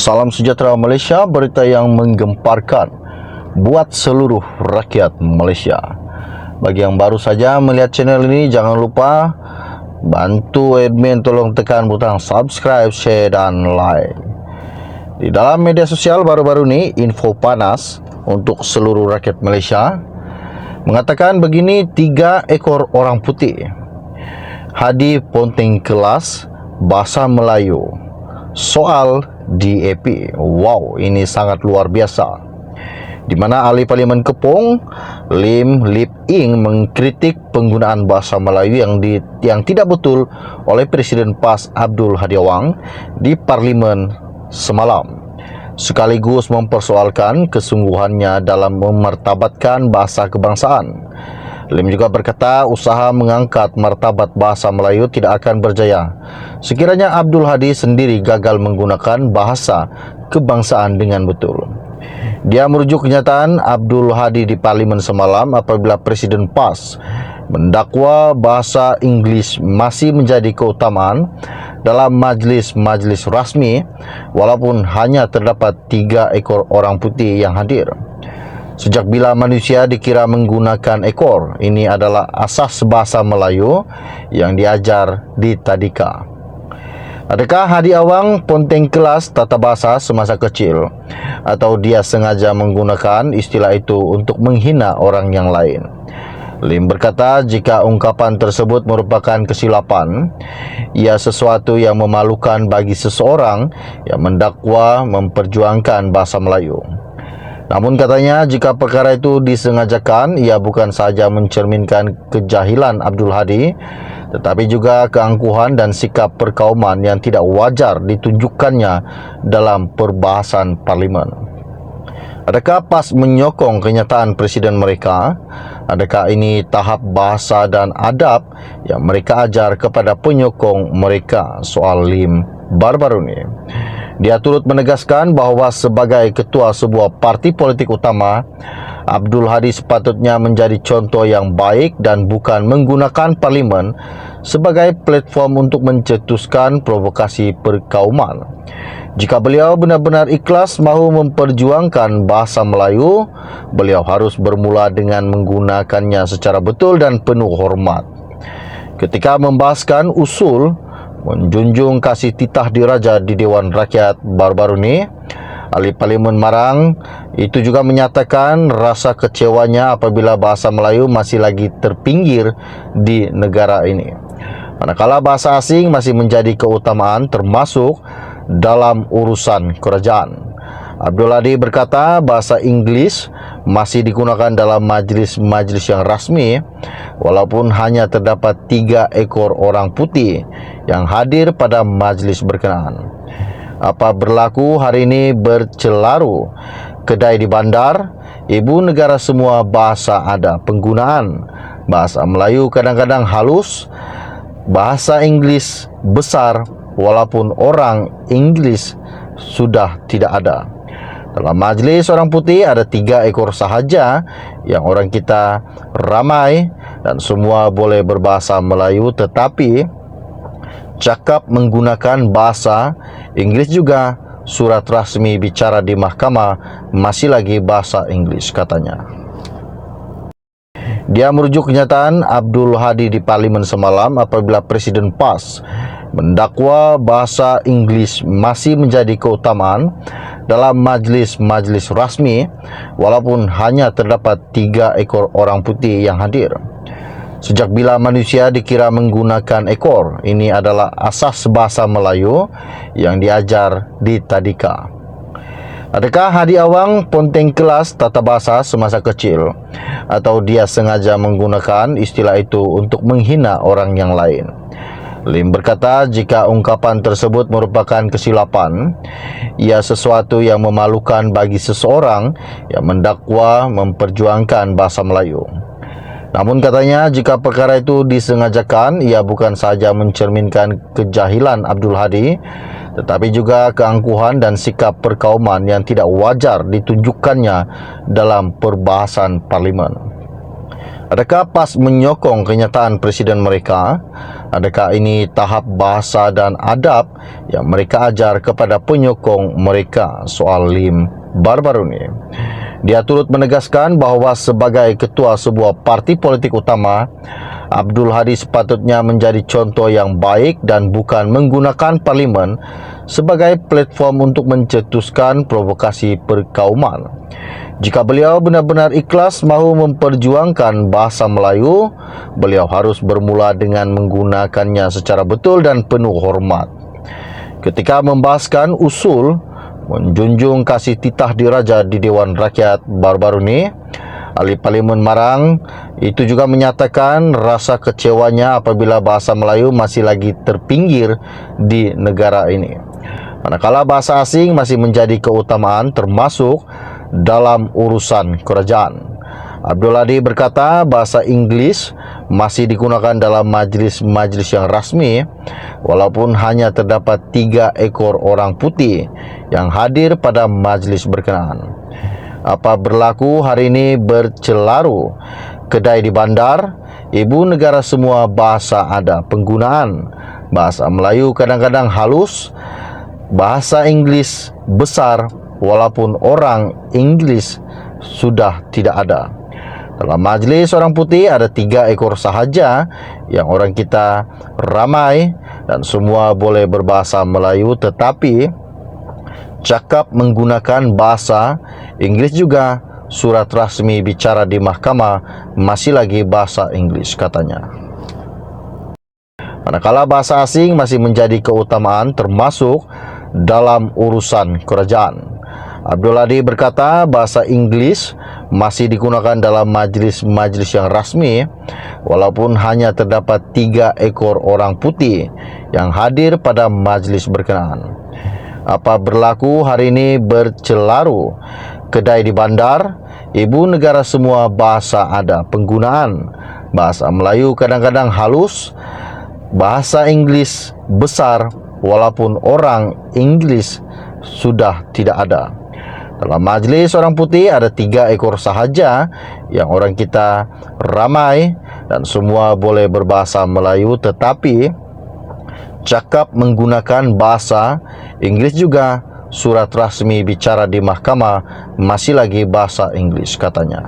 Salam sejahtera Malaysia, berita yang menggemparkan buat seluruh rakyat Malaysia. Bagi yang baru saja melihat channel ini, jangan lupa bantu admin tolong tekan butang subscribe, share dan like. Di dalam media sosial baru-baru ini, info panas untuk seluruh rakyat Malaysia mengatakan begini: 3 ekor orang putih Hadi Ponteng kelas bahasa Melayu soal DAP. Wow, ini sangat luar biasa. Di mana ahli Parlimen Kepong Lim Lip Ing mengkritik penggunaan bahasa Melayu yang tidak betul oleh Presiden PAS Abdul Hadi Awang di Parlimen semalam, sekaligus mempersoalkan kesungguhannya dalam memartabatkan bahasa kebangsaan. Lim juga berkata usaha mengangkat martabat bahasa Melayu tidak akan berjaya sekiranya Abdul Hadi sendiri gagal menggunakan bahasa kebangsaan dengan betul. Dia merujuk kenyataan Abdul Hadi di Parlimen semalam apabila Presiden PAS mendakwa bahasa Inggeris masih menjadi keutamaan dalam majlis-majlis rasmi walaupun hanya terdapat 3 ekor orang putih yang hadir. Sejak bila manusia dikira menggunakan ekor, ini adalah asas bahasa Melayu yang diajar di tadika. Adakah Hadi Awang ponteng kelas tata bahasa semasa kecil, atau dia sengaja menggunakan istilah itu untuk menghina orang yang lain? Lim berkata jika ungkapan tersebut merupakan kesilapan, ia sesuatu yang memalukan bagi seseorang yang mendakwa memperjuangkan bahasa Melayu. Namun katanya jika perkara itu disengajakan, ia bukan sahaja mencerminkan kejahilan Abdul Hadi, tetapi juga keangkuhan dan sikap perkauman yang tidak wajar ditunjukkannya dalam perbahasan Parlimen. Adakah PAS menyokong kenyataan Presiden mereka? Adakah ini tahap bahasa dan adab yang mereka ajar kepada penyokong mereka? Soal Lim baru-baru ini. Dia turut menegaskan bahawa sebagai ketua sebuah parti politik utama, Abdul Hadi sepatutnya menjadi contoh yang baik dan bukan menggunakan Parlimen sebagai platform untuk mencetuskan provokasi perkauman. Jika beliau benar-benar ikhlas mahu memperjuangkan bahasa Melayu, beliau harus bermula dengan menggunakannya secara betul dan penuh hormat. Ketika membahaskan usul menjunjung kasih titah diraja di Dewan Rakyat baru-baru ini, ahli Parlimen Marang itu juga menyatakan rasa kecewanya apabila bahasa Melayu masih lagi terpinggir di negara ini, manakala bahasa asing masih menjadi keutamaan termasuk dalam urusan kerajaan. Abdul Hadi berkata bahasa Inggeris masih digunakan dalam majlis-majlis yang rasmi walaupun hanya terdapat 3 ekor orang putih yang hadir pada majlis berkenaan. Apa berlaku hari ini bercelaru kedai di bandar, ibu negara semua bahasa ada, penggunaan bahasa Melayu kadang-kadang halus, bahasa Inggeris besar walaupun orang Inggeris sudah tidak ada. Dalam majlis orang putih ada 3 ekor sahaja yang orang kita ramai dan semua boleh berbahasa Melayu, tetapi cakap menggunakan bahasa Inggeris juga. Surat rasmi bicara di mahkamah masih lagi bahasa Inggeris, katanya. Dia merujuk kenyataan Abdul Hadi di Parlimen semalam apabila Presiden PAS mendakwa bahasa Inggeris masih menjadi keutamaan dalam majlis-majlis rasmi walaupun hanya terdapat 3 ekor orang putih yang hadir. Sejak bila manusia dikira menggunakan ekor, ini adalah asas bahasa Melayu yang diajar di tadika. Adakah Hadi Awang ponteng kelas tata bahasa semasa kecil, atau dia sengaja menggunakan istilah itu untuk menghina orang yang lain? Lim berkata jika ungkapan tersebut merupakan kesilapan, ia sesuatu yang memalukan bagi seseorang yang mendakwa memperjuangkan bahasa Melayu. Namun katanya jika perkara itu disengajakan, ia bukan sahaja mencerminkan kejahilan Abdul Hadi, tetapi juga keangkuhan dan sikap perkauman yang tidak wajar ditunjukkannya dalam perbahasan Parlimen. Adakah PAS menyokong kenyataan presiden mereka? Adakah ini tahap bahasa dan adab yang mereka ajar kepada penyokong mereka? Soal Lim baru-baru ini. Dia turut menegaskan bahawa sebagai ketua sebuah parti politik utama, Abdul Hadi sepatutnya menjadi contoh yang baik dan bukan menggunakan parlimen sebagai platform untuk mencetuskan provokasi perkauman. Jika beliau benar-benar ikhlas mahu memperjuangkan bahasa Melayu, beliau harus bermula dengan menggunakannya secara betul dan penuh hormat. Ketika membahaskan usul menjunjung kasih titah diraja di Dewan Rakyat baru-baru ini, Ahli Parlimen Marang itu juga menyatakan rasa kecewanya apabila bahasa Melayu masih lagi terpinggir di negara ini, manakala bahasa asing masih menjadi keutamaan termasuk dalam urusan kerajaan. Abdul Hadi berkata bahasa Inggeris masih digunakan dalam majlis-majlis yang rasmi walaupun hanya terdapat 3 ekor orang putih yang hadir pada majlis berkenaan. Apa berlaku hari ini bercelaru, kedai di bandar, ibu negara semua bahasa ada penggunaan. Bahasa Melayu kadang-kadang halus, bahasa Inggeris besar walaupun orang Inggeris sudah tidak ada. Dalam majlis orang putih ada 3 ekor sahaja yang orang kita ramai dan semua boleh berbahasa Melayu, tetapi cakap menggunakan bahasa Inggeris juga. Surat rasmi bicara di mahkamah masih lagi bahasa Inggeris, katanya. Manakala bahasa asing masih menjadi keutamaan termasuk dalam urusan kerajaan. Abdul Hadi berkata bahasa Inggeris masih digunakan dalam majlis-majlis yang rasmi walaupun hanya terdapat 3 ekor orang putih yang hadir pada majlis berkenaan. Apa berlaku hari ini bercelaru, kedai di bandar, ibu negara semua bahasa ada penggunaan. Bahasa Melayu kadang-kadang halus, bahasa Inggeris besar walaupun orang Inggeris sudah tidak ada. Dalam majlis orang putih ada 3 ekor sahaja yang orang kita ramai dan semua boleh berbahasa Melayu, tetapi cakap menggunakan bahasa Inggeris juga. Surat rasmi bicara di mahkamah masih lagi bahasa Inggeris, katanya.